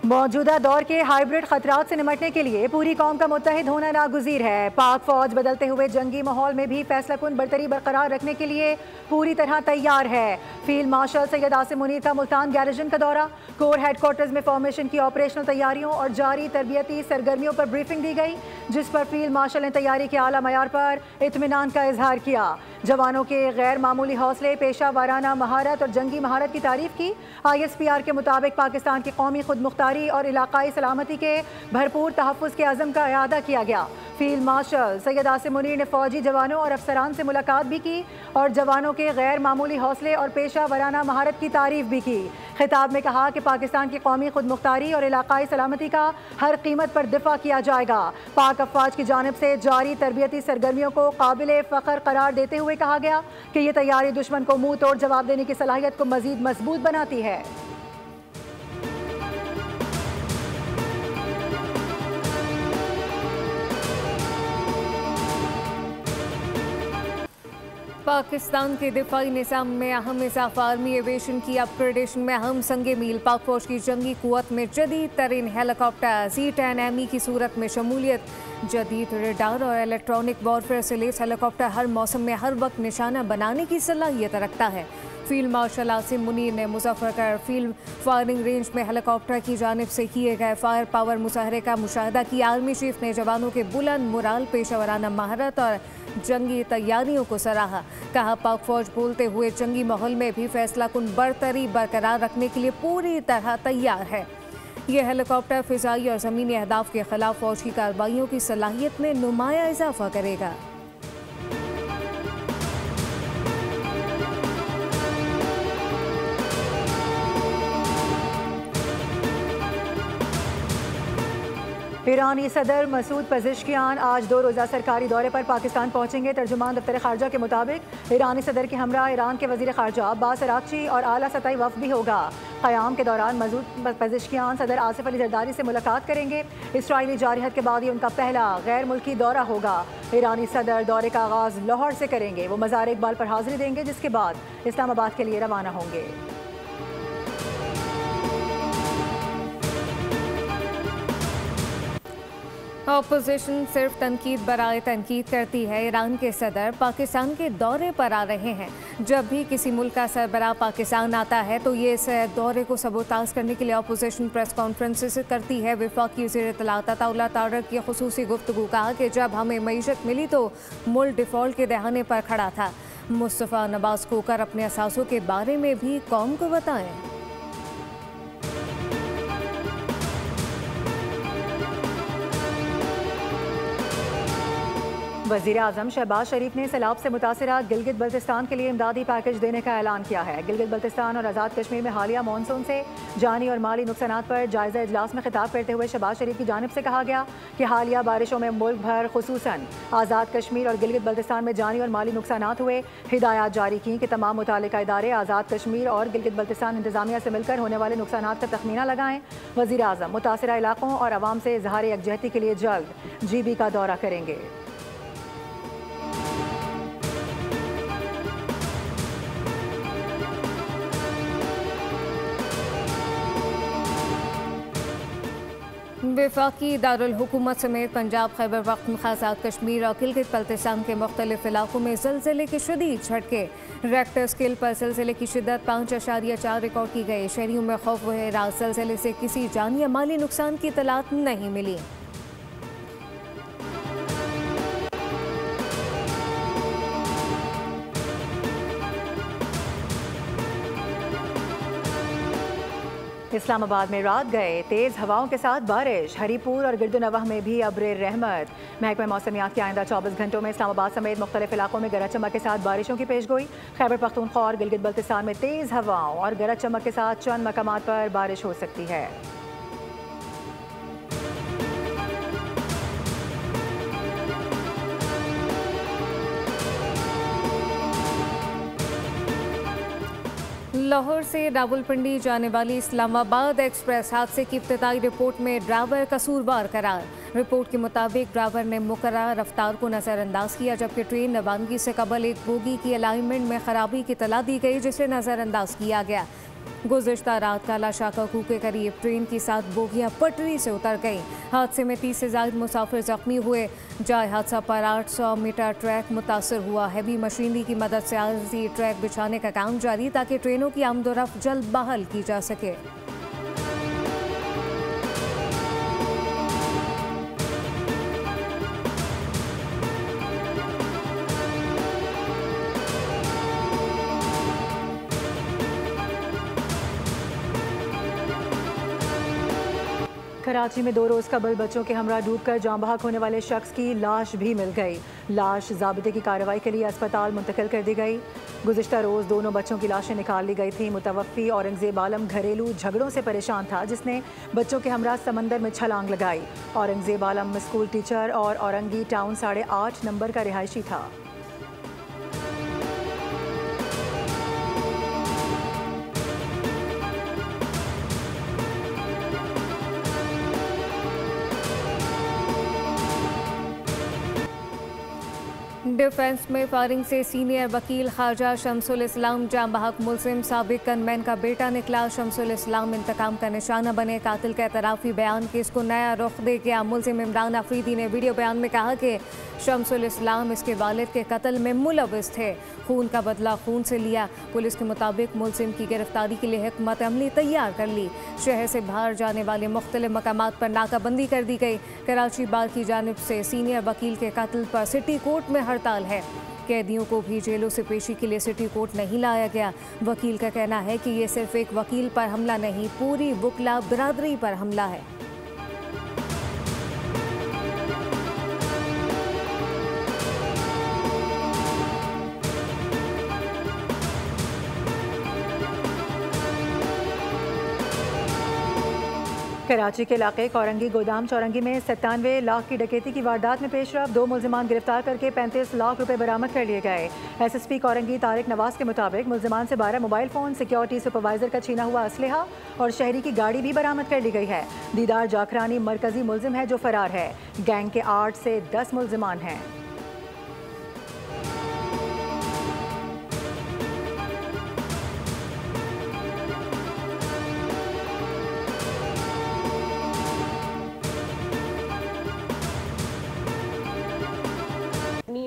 मौजूदा दौर के हाइब्रिड खतरात से निपटने के लिए पूरी कौम का मुत्तहिद होना नागुज़ीर है। पाक फौज बदलते हुए जंगी माहौल में भी फैसलाकुन बरतरी बरकरार रखने के लिए पूरी तरह तैयार है। फील्ड मार्शल सैयद आसिम मुनीर का मुल्तान गैरिजन का दौरा, कोर हेडक्वार्टर्स में फॉर्मेशन की ऑपरेशनल तैयारियों और जारी तरबियती सरगर्मियों पर ब्रीफिंग दी गई, जिस पर फील्ड मार्शल ने तैयारी के आला मयार पर इत्मीनान का इजहार किया। जवानों के गैर मामूली हौसले, पेशा वाराना महारत और जंगी महारत की तारीफ की। ISPR के मुताबिक पाकिस्तान की कौमी खुद मुख्तारी और इलाकाई सलामती के भरपूर तहफ़्फ़ुज़ के अज़म का इआदा किया गया। फील्ड मार्शल सैयद आसिम मुनीर ने फौजी जवानों और अफसरान से मुलाकात भी की और जवानों के गैर मामूली हौसले और पेशा वाराना महारत की तारीफ भी की। खिताब में कहा कि पाकिस्तान की कौमी खुद मुख्तारी और इलाकाई सलामती का हर कीमत पर दिफा किया जाएगा। पाक अफवाज की जानिब से जारी तरबियती सरगर्मियों को काबिल फ़ख्र करार देते हुए कहा गया कि ये तैयारी दुश्मन को मुंह तोड़ जवाब देने की सलाहियत को मजीद मजबूत बनाती है। पाकिस्तान के दिफाई निज़ाम में अहम इजाफा, आर्मी एविएशन की अपग्रेडेशन में अहम संगे मील। पाक फौज की जंगी कुव्वत में जदीद तरीन हेलीकॉप्टर Z-10ME की सूरत में शमूलियत। जदीद रडार और इलेक्ट्रॉनिक वॉरफेयर से लैस हेलीकॉप्टर हर मौसम में हर वक्त निशाना बनाने की सलाहियत रखता है। फील्ड मार्शल आसिम मुनीर ने मुजफ्फरगढ़ फील्ड फायरिंग रेंज में हेलीकॉप्टर की जानिब से किए गए फायर पावर मुजाहरे का मुशाहिदा किया। आर्मी चीफ ने जवानों के बुलंद मुराल, पेशा वराना महारत और जंगी तैयारियों को सराहा। कहा, पाक फौज बोलते हुए जंगी माहौल में भी फैसलाकुन बरतरी बरकरार रखने के लिए पूरी तरह तैयार है। ये हेलीकॉप्टर फिजाई और ज़मीनी अहदाफ के खिलाफ फौज की कार्रवाइयों की सलाहियत में नुमाया इजाफा करेगा। ईरानी सदर मसूद पज़ेश्कियान आज 2 रोज़ा सरकारी दौरे पर पाकिस्तान पहुंचेंगे। तर्जुमान दफ्तर खारजा के मुताबिक ईरानी सदर के हमरा ईरान के वज़ीर खारजा अब्बास अरागची और आला सतही वफ़द भी होगा। क़याम के दौरान मसूद पज़ेश्कियान सदर आसिफ अली ज़रदारी से मुलाकात करेंगे। इसराइली जारहत के बाद ये उनका पहला गैर मुल्की दौरा होगा। ईरानी सदर दौरे का आगाज़ लाहौर से करेंगे। वो मज़ार इकबाल पर हाज़िरी देंगे, जिसके बाद इस्लामाबाद के लिए रवाना होंगे। ऑपोजिशन सिर्फ तनकीद बराए तनकीद करती है। ईरान के सदर पाकिस्तान के दौरे पर आ रहे हैं। जब भी किसी मुल्क का सरबराह पाकिस्तान आता है तो ये इस दौरे को सबोताज करने के लिए ऑपोजिशन प्रेस कॉन्फ्रेंसेस करती है। वफाकी वज़ीर इत्तलात अताउल्लाह तारक की खुसूसी गुफ्तगू, कहा कि जब हमें मईशत मिली तो मुल्क डिफ़ॉल्ट के दहाने पर खड़ा था। मुस्तफ़ा नवाज़ को कर अपने असासों के बारे में भी कौम को बताएं। वज़ीर आज़म शहबाज शरीफ ने सैलाब से मुतासरा गिलगित बल्तिस्तान के लिए इमदादी पैकेज देने का ऐलान किया है। गिलगित बल्तिस्तान और आज़ाद कश्मीर में हालिया मानसून से जानी और माली नुकसानात पर जायज़ा इजलास में खिताब करते हुए शहबाज शरीफ की जानिब से कहा गया कि हालिया बारिशों में मुल्क भर खुसूसन आज़ाद कश्मीर और गिलगित बल्तिस्तान में जानी और माली नुकसानात हुए। हिदायत जारी की कि तमाम मुतालिका इदारे आज़ाद कश्मीर और गिलगित बल्तिस्तान इंतजामिया से मिलकर होने वाले नुकसानात का तखमीना लगाएं। वज़ीर आज़म मुतासरा इलाकों और आवाम से इज़हार यकजहती के लिए जल्द GB का दौरा करेंगे। वफाकी दारुल हुकूमत समेत पंजाब, खैबर पख्तूनख्वा, आज़ाद कश्मीर और गिलगित बल्तिस्तान के मुख्तलिफ इलाकों में ज़लज़ले के शदीद झटके। रेक्टर स्केल पर ज़लज़ले की शिद्दत 5.4 रिकॉर्ड की गई। शहरियों में खौफ व हिरास। ज़लज़ले से किसी जानी या माली नुकसान की इत्तलात नहीं मिली। इस्लामाबाद में रात गए तेज़ हवाओं के साथ बारिश। हरीपुर और गिरदुनवाह में भी अब्रे रहमत। महकमा मौसमियात के आइंदा 24 घंटों में इस्लामाबाद समेत मुख्तलिफ इलाकों में गरज चमक के साथ बारिशों की पेशगोई। खैबर पख्तूनख्वा और गिलगित बल्तिस्तान में तेज़ हवाओं और गरज चमक के साथ चंद मकामात पर बारिश हो सकती है। लाहौर से रावलपिंडी जाने वाली इस्लामाबाद एक्सप्रेस हादसे की इब्तदाई रिपोर्ट में ड्राइवर कसूरवार करार। रिपोर्ट के मुताबिक ड्राइवर ने मुकर्रर रफ्तार को नज़रअंदाज किया, जबकि ट्रेन रवानगी से कबल एक बोगी की अलाइनमेंट में खराबी की इत्तला दी गई, जिसे नज़रअंदाज किया गया। गुज़िश्ता रात काला शाकाकू के करीब ट्रेन की 7 बोगियां पटरी से उतर गईं। हादसे में 30 से ज़ायद मुसाफिर जख्मी हुए। जाए हादसा पर 800 मीटर ट्रैक मुतासर हुआ। हैवी मशीनरी की मदद से आरजी ट्रैक बिछाने का काम जारी, ताकि ट्रेनों की आमदोरफ्त जल्द बहाल की जा सके। कराची में 2 रोज़ कबल बच्चों के हमरा डूबकर जाँ बहक होने वाले शख्स की लाश भी मिल गई। लाश ज़ाबिते की कार्रवाई के लिए अस्पताल मुंतकिल कर दी गई। गुज़िश्ता रोज़ दोनों बच्चों की लाशें निकाल ली गई थी। मुतवफ़ी औरंगज़ेब आलम घरेलू झगड़ों से परेशान था, जिसने बच्चों के हमरा समंदर में छलांग लगाई। औरंगज़ेब आलम स्कूल टीचर और औरंगी टाउन 8.5 नंबर का रिहायशी था। डिफेंस में फायरिंग से सीनियर वकील ख्वाजा शमसुल इस्लाम जाँ बहक मुलजिम साबिक गनमैन का बेटा निकला। शमसुल इस्लाम इंतकाम का निशाना बने। कातिल का एतराफ़ी बयान केस को नया रुख दे गया। मुलजिम इमरान अफरीदी ने वीडियो बयान में कहा कि शमसुल इस्लाम इसके वालिद के कत्ल में मुलव्विस थे। खून का बदला खून से लिया। पुलिस के मुताबिक मुलजिम की गिरफ्तारी के लिए हिकमत अमली तैयार कर ली। शहर से बाहर जाने वाले मुख्तलिफ मकामात पर नाकाबंदी कर दी गई। कराची बार की जानिब से सीनियर वकील के कत्ल पर सिटी कोर्ट में हड़ताल है। कैदियों को भी जेलों से पेशी के लिए सिटी कोर्ट नहीं लाया गया। वकील का कहना है कि ये सिर्फ एक वकील पर हमला नहीं, पूरी वकला बिरादरी पर हमला है। कराची के इलाके कोरंगी गोदाम चौरंगी में 97 लाख की डकैती की वारदात में पेशरफ। 2 मुलजिमान गिरफ्तार करके 35 लाख रुपए बरामद कर लिए गए। SSP कोरंगी तारिक नवाज के मुताबिक मुलजिमान से 12 मोबाइल फ़ोन, सिक्योरिटी सुपरवाइजर का छीना हुआ असलहा और शहरी की गाड़ी भी बरामद कर ली गई है। दीदार जाखरानी मरकजी मुलजिम है जो फरार है। गैंग के 8 से 10 मुलजिमान हैं।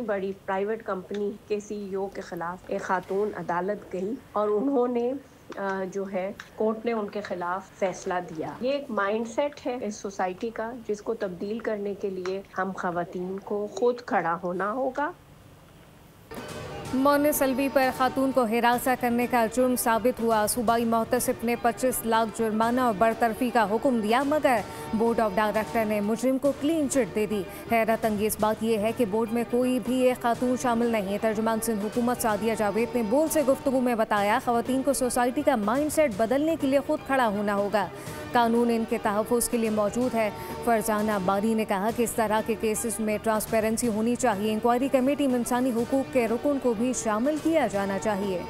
बड़ी प्राइवेट कंपनी के CEO के खिलाफ एक खातून अदालत गई और उन्होंने जो है कोर्ट ने उनके खिलाफ फैसला दिया। ये एक माइंडसेट है इस सोसाइटी का, जिसको तब्दील करने के लिए हम खवातीन को खुद खड़ा होना होगा। मोनिस अलवी पर खातून को हिरासा करने का जुर्म साबित हुआ। सूबाई मोहतसिब ने 25 लाख जुर्माना और बरतरफी का हुक्म दिया, मगर बोर्ड ऑफ डायरेक्टर ने मुजरिम को क्लीन चिट दे दी। हैरत अंगेज बात यह है कि बोर्ड में कोई भी एक खातून शामिल नहीं है। तर्जुमान सिंध हुकूमत सादिया जावेद ने बोर्ड से गुफ्तगू में बताया, खवातीन को सोसाइटी का माइंडसेट बदलने के लिए खुद खड़ा होना होगा। कानून इनके तहफ़्फ़ुज़ के लिए मौजूद है। फरजाना बारी ने कहा कि इस तरह के केसेस में ट्रांसपेरेंसी होनी चाहिए। इंक्वायरी कमेटी में इंसानी हुकूक के रुकन को भी शामिल किया जाना चाहिए।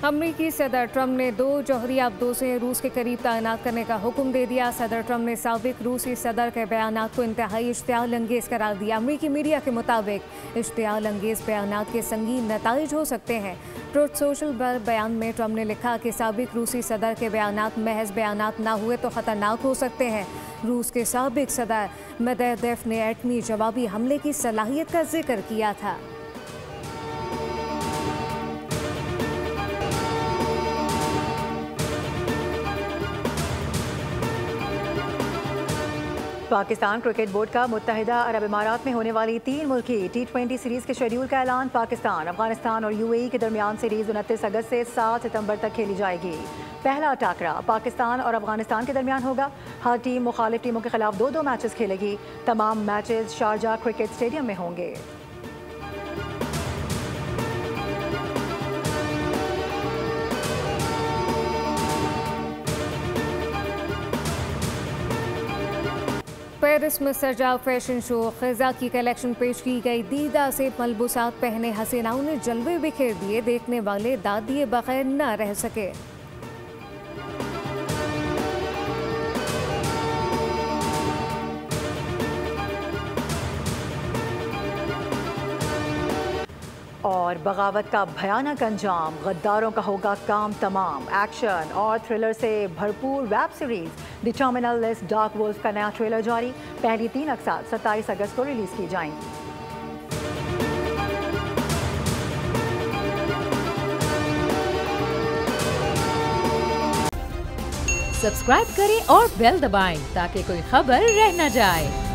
अमरीकी सदर ट्रंप ने 2 जौहरी आबदोज़ें रूस के करीब तैनात करने का हुक्म दे दिया। सदर ट्रंप ने साबिक रूसी सदर के बयानात को इंतहाई इश्तियाल अंगेज करार दिया। अमरीकी मीडिया के मुताबिक इश्तियाल अंगेज बयानात के संगीन नताइज हो सकते हैं। ट्रुथ सोशल पर बयान में ट्रंप ने लिखा कि साबिक रूसी सदर के बयानात महज बयानात ना हुए तो ख़तरनाक हो सकते हैं। रूस के साबिक सदर मेदवेदेव ने एटमी जवाबी हमले की सलाहियत का जिक्र किया था। पाकिस्तान क्रिकेट बोर्ड का मुत्तहिदा अरब इमारात में होने वाली 3 मुल्की T20 सीरीज़ के शेड्यूल का ऐलान। पाकिस्तान, अफगानिस्तान और UAE के दरमियान सीरीज़ 29 अगस्त से 7 सितंबर तक खेली जाएगी। पहला टाकरा पाकिस्तान और अफगानिस्तान के दरमियान होगा। हर टीम मुखालिफ टीमों के खिलाफ 2-2 मैचेस खेलेगी। तमाम मैचेस शारजा क्रिकेट स्टेडियम में होंगे। पेरिस में सजा फैशन शो, खिजा की कलेक्शन पेश की गई। दीदा से मलबूसात पहने हसीनाओं ने जलवे बिखेर दिए, देखने वाले दाद दिए बगैर न रह सके। और बगावत का भयानक अंजाम, गद्दारों का होगा काम तमाम। एक्शन और थ्रिलर से भरपूर web series The Terminal List Dark Wolf का नया ट्रेलर जारी। पहली 3 अक़सात 27 अगस्त को रिलीज की जाएंगी। सब्सक्राइब करें और बेल दबाएं ताकि कोई खबर रह न जाए।